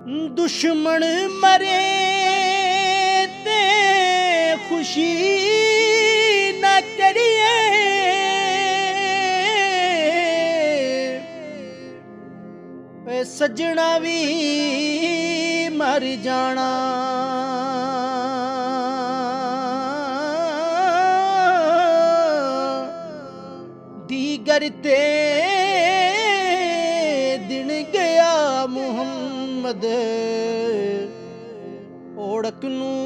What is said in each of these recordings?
दुश्मन मरे ते खुशी न करिए, सजना भी मर जाना। दीगर ते दिन गया मुहम्मद, ओढ़क नूं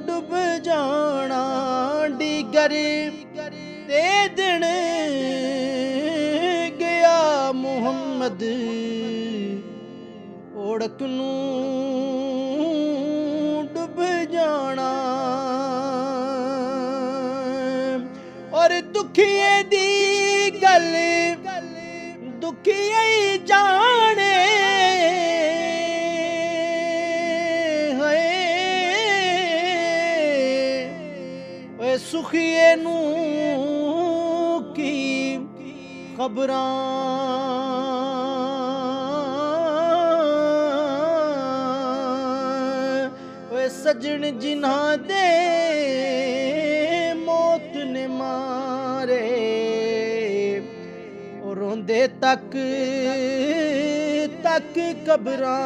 डुब जाना। दीगर ते दिन गया मुहम्मद, ओढ़क नूं डुब जाना। और दुखिए दी गल दुखिए जाने, है सुखिए नूं की खबरां। सजन जिन्हां दे मौत ने मारे, रोंदे तक तक कबरां।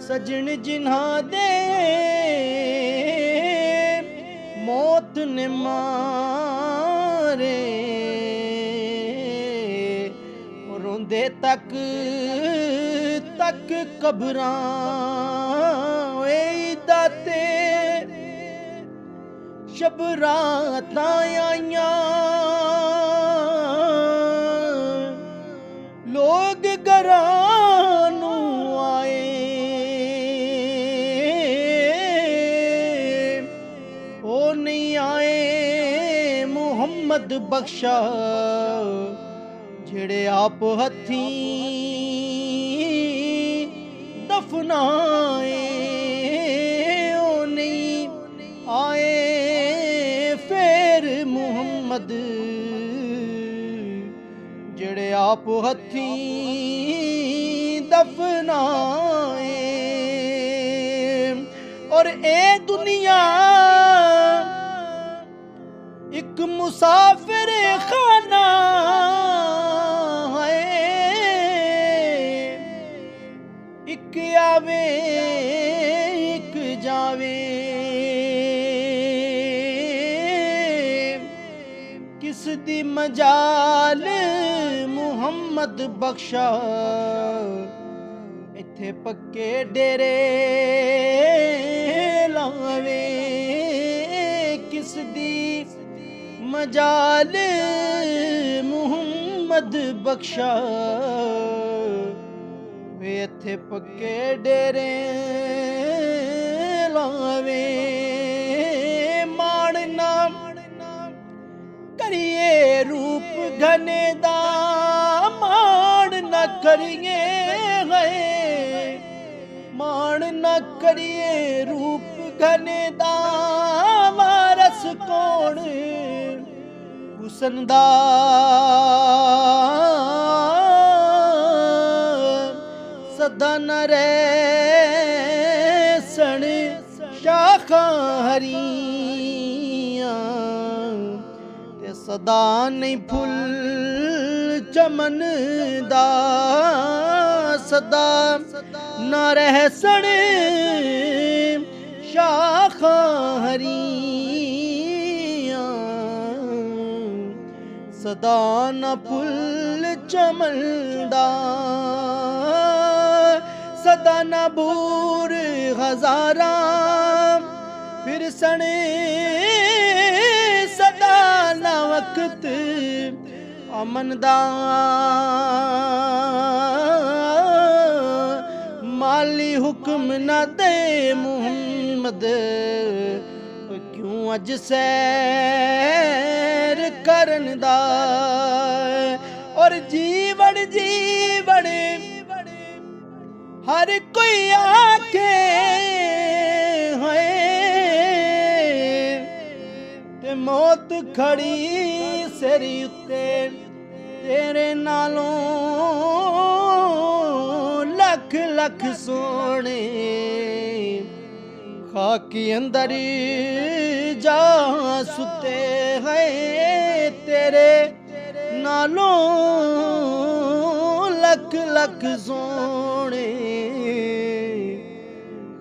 सजन जिन्हां दे मौत ने मारे, रोंदे तक तक कबरां। दाते शबरातां आइयां, लोग घरां नूं आए। ओ नहीं आए मुहम्मद बख्शा, जेड़े आप हत्थीं दफनाए। ओ नहीं आए फेर मुहम्मद, जेड़े आप हत्थीं दफनाए। और ए दुनिया एक मुसाफिर खाना है, एक आवे एक जावे। किस दी मजाल मुहम्मद बख्शा, इत्थे पक्के डेरे लावे। किस दी मजाल मुहम्मद बख्शा, वे इत्थे पक्के डेरे लावे। माण ना करिए रूप घने दा, माण न करिए गए। माण न करिए रूप घने दा, वारस कौन हुसन दा। सदा न रहसन शाखां हरियां, ते सदा नहीं फुल चमन दा। सदा न रहसन शाखां हरियां, सदा न फुल चमन दा। सदा न बूर हजारा फिर सने, सदा न वक्त अमन दा। माली हुक्म न दे मुहम्मद, क्यों अज सैर करन दा। और जीवन जीवन हर कोई आखे है, ते मौत खड़ी सिर उत्ते। तेरे नालों लख लख सोने खाकी अंदर जा सुते है तेरे नालों लख लख सोने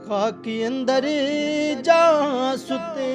खाकी अंदर जा सुते